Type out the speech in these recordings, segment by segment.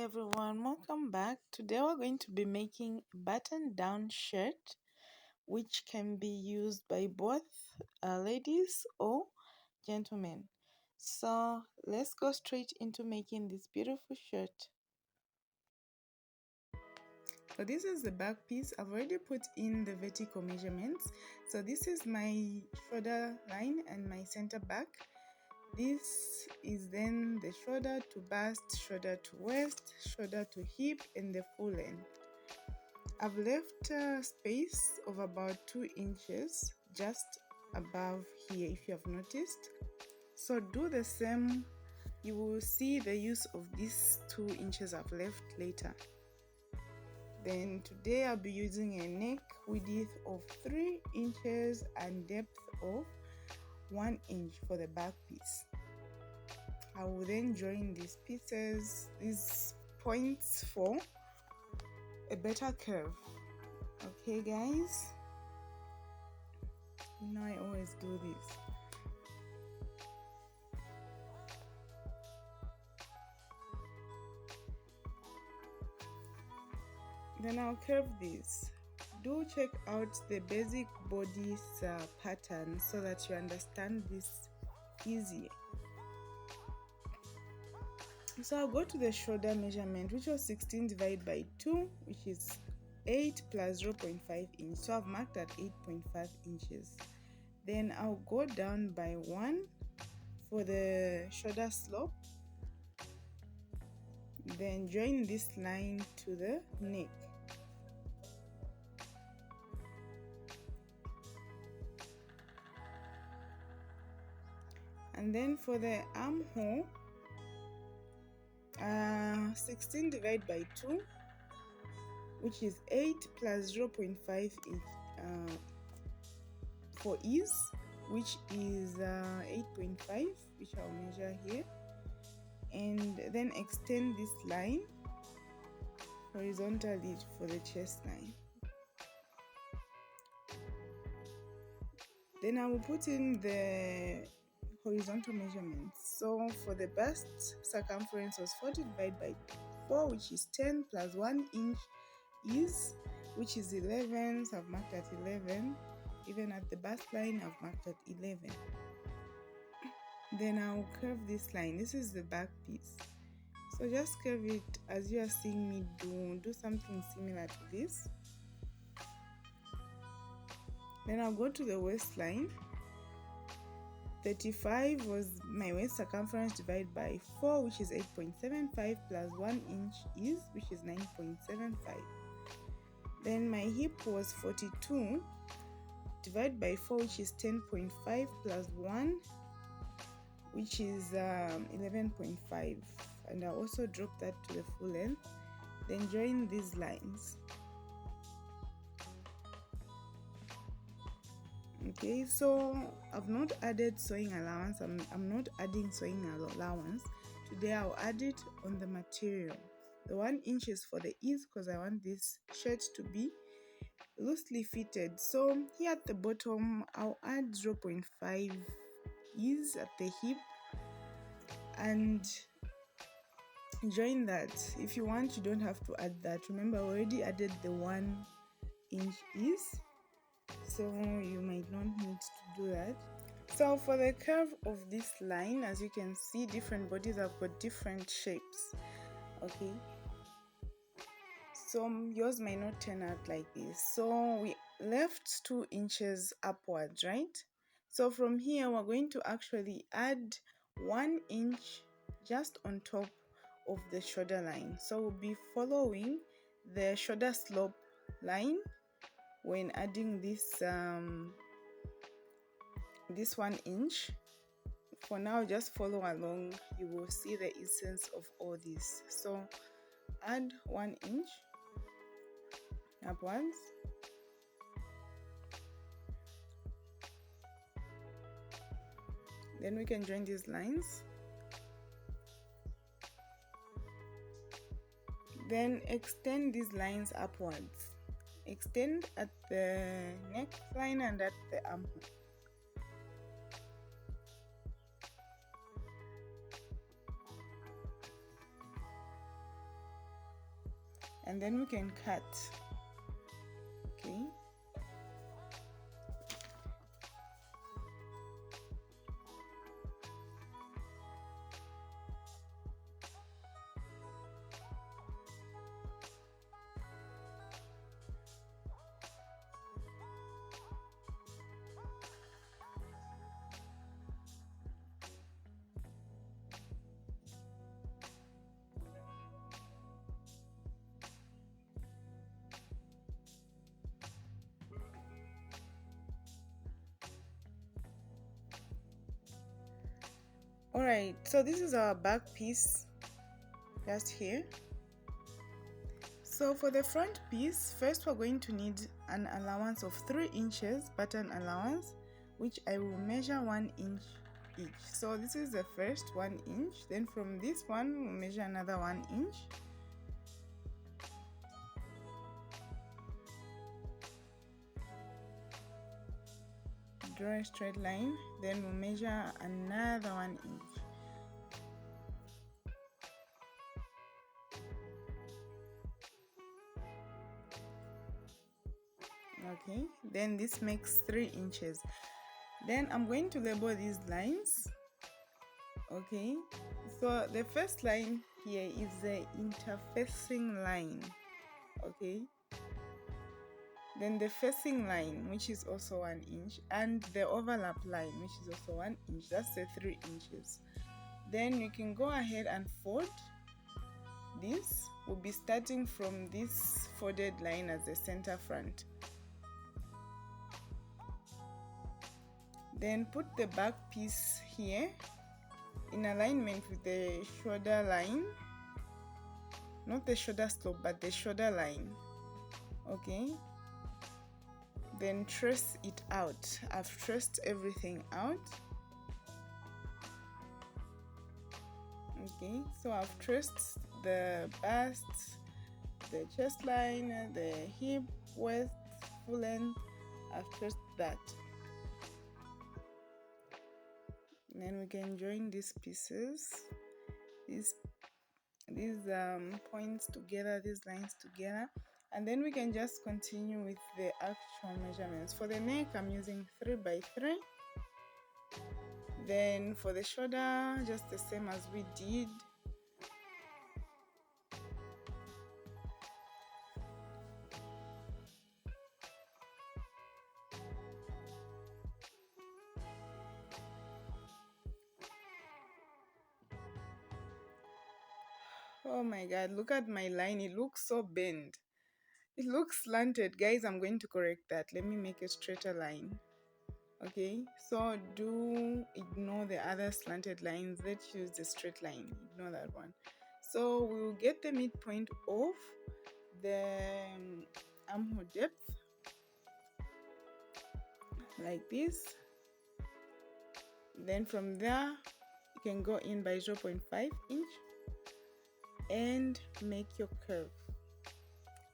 everyone, welcome back. Today we're going to be making a button down shirt which can be used by both ladies or gentlemen. So let's go straight into making this beautiful shirt. So this is the back piece. I've already put in the vertical measurements. So this is my shoulder line and my center back. This is then the shoulder to bust, shoulder to waist, shoulder to hip, and the full length. I've left a space of about 2 inches just above here if you have noticed. So do the same. You will see the use of these 2 inches I've left later. Then today I'll be using a neck width of 3 inches and depth of 1 inch for the back piece. I will then join these pieces, these points for a better curve. Okay guys, you know I always do this. Then I'll curve this. Do check out the basic bodice pattern so that you understand this easier. So I'll go to the shoulder measurement, which was 16 divided by 2, which is 8 plus 0.5 inch. So I've marked at 8.5 inches. Then I'll go down by 1 for the shoulder slope. Then join this line to the neck. And then for the armhole, 16 divided by 2, which is 8 plus 0.5 for ease, which is 8.5, which I'll measure here, and then extend this line horizontally for the chest line. Then I will put in the horizontal measurements. So for the bust circumference was 40 divided by 4, which is 10 plus 1 inch is, which is 11. So I've marked at 11. Even at the bust line, I've marked at 11. Then I'll curve this line. This is the back piece. So just curve it as you are seeing me do. Do something similar to this. Then I'll go to the waistline. 35 was my waist circumference divided by 4, which is 8.75 plus 1 inch is, which is 9.75. Then my hip was 42 divided by 4, which is 10.5 plus 1, which is 11.5. And I also drop that to the full length. Then join these lines. Okay, so I've not added sewing allowance. I'm not adding sewing allowance. Today I'll add it on the material. The 1 inch is for the ease because I want this shirt to be loosely fitted. So here at the bottom I'll add 0.5 ease at the hip and join that. If you want, you don't have to add that. Remember, I already added the 1 inch ease, so you might not need to do that. So for the curve of this line, as you can see, different bodies have got different shapes. Okay, so yours might not turn out like this. So we left 2 inches upwards, right? So from here we're going to actually add 1 inch just on top of the shoulder line. So we'll be following the shoulder slope line when adding this 1 inch. For now, just follow along. You will see the essence of all this. So add 1 inch upwards. Then we can join these lines. Then extend these lines upwards. Extend at the neckline and at the armhole. and then we can cut. Okay. Alright, so this is our back piece just here. So for the front piece, first we're going to need an allowance of 3 inches, pattern allowance, which I will measure 1 inch each. So this is the first 1 inch, then from this one we'll measure another 1 inch. Draw a straight line, then we'll measure another 1 inch. Okay, then this makes 3 inches. Then I'm going to label these lines. Okay, so the first line here is the interfacing line. Okay, then the facing line, which is also 1 inch, and the overlap line, which is also 1 inch. That's the 3 inches. Then you can go ahead and fold. This will be starting from this folded line as the center front. Then put the back piece here in alignment with the shoulder line, not the shoulder slope but the shoulder line. Okay, then trace it out. I've traced everything out. Okay, so I've traced the bust, the chest line, the hip, waist, full length. I've traced that. Then we can join these pieces, these points together, these lines together, and then we can just continue with the actual measurements. For the neck, I'm using 3 by 3. Then for the shoulder, just the same as we did. Oh my god, look at my line. It looks so bent. It looks slanted. Guys, I'm going to correct that. Let me make a straighter line. Okay, so do ignore the other slanted lines. Let's use the straight line. Ignore that one. So we'll get the midpoint of the armhole depth like this. Then from there you can go in by 0.5 inch and make your curve,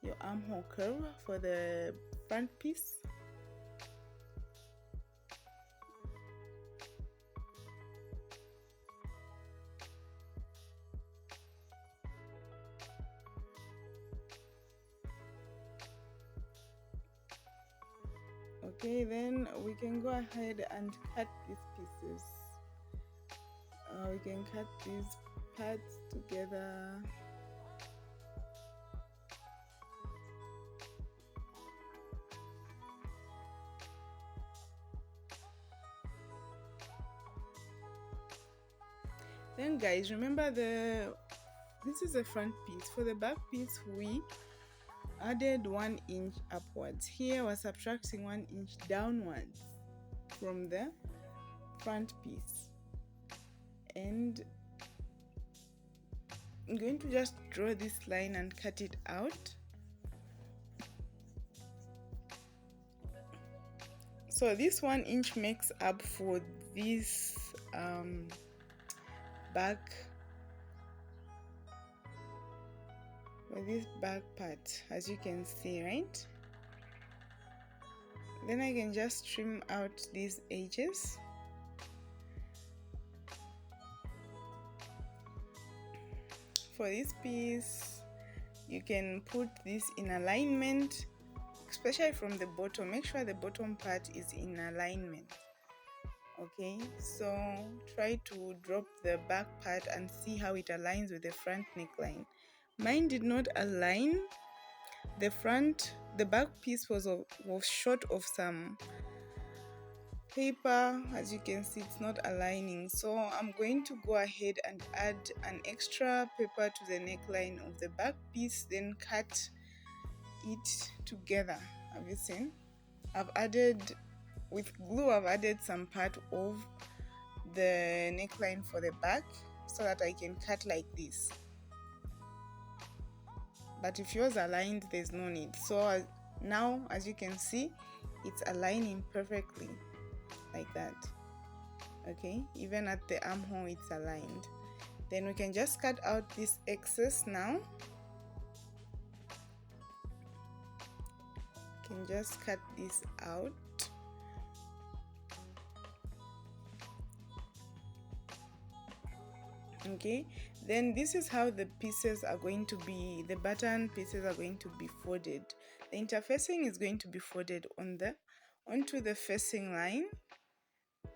your armhole curve for the front piece. Okay, then we can go ahead and cut these pieces. We can cut these parts together. Then guys, remember this is the front piece. For the back piece, we added 1 inch upwards. Here we're subtracting 1 inch downwards from the front piece, and I'm going to just draw this line and cut it out. So this 1 inch makes up for this back, for this back part, as you can see, right? Then I can just trim out these edges. For this piece, you can put this in alignment, especially from the bottom. Make sure the bottom part is in alignment. Okay, so try to drop the back part and see how it aligns with the front neckline. Mine did not align. The back piece was short of some paper. As you can see, it's not aligning, so I'm going to go ahead and add an extra paper to the neckline of the back piece, then cut it together. Have you seen? With glue I've added some part of the neckline for the back so that I can cut like this. But if yours aligned, there's no need. So now, as you can see, it's aligning perfectly like that. Okay, even at the armhole it's aligned. Then we can just cut out this excess now. Can just cut this out. Okay, then this is how the pieces are going to be, the button pieces are going to be folded. The interfacing is going to be folded onto the facing line,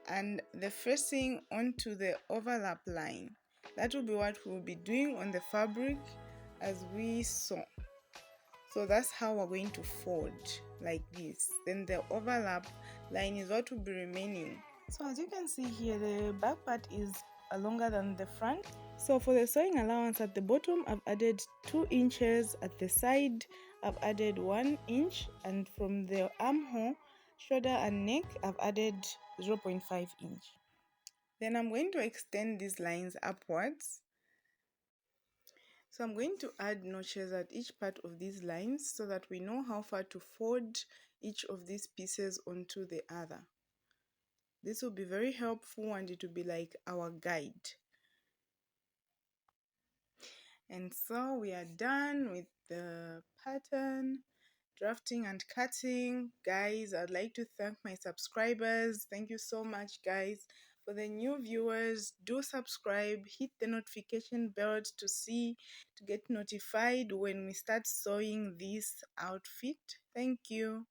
and the facing onto the overlap line. That will be what we'll be doing on the fabric as we sew. So that's how we're going to fold, like this. Then the overlap line is what will be remaining. So as you can see here, the back part is longer than the front. So for the sewing allowance at the bottom, I've added 2 inches. At the side, I've added 1 inch, and from the armhole, shoulder and neck, I've added 0.5 inch. Then I'm going to extend these lines upwards. So I'm going to add notches at each part of these lines so that we know how far to fold each of these pieces onto the other. This will be very helpful, and it will be like our guide. And so we are done with the pattern, drafting and cutting. Guys, I'd like to thank my subscribers. Thank you so much, guys. For the new viewers, do subscribe, hit the notification bell to get notified when we start sewing this outfit. Thank you.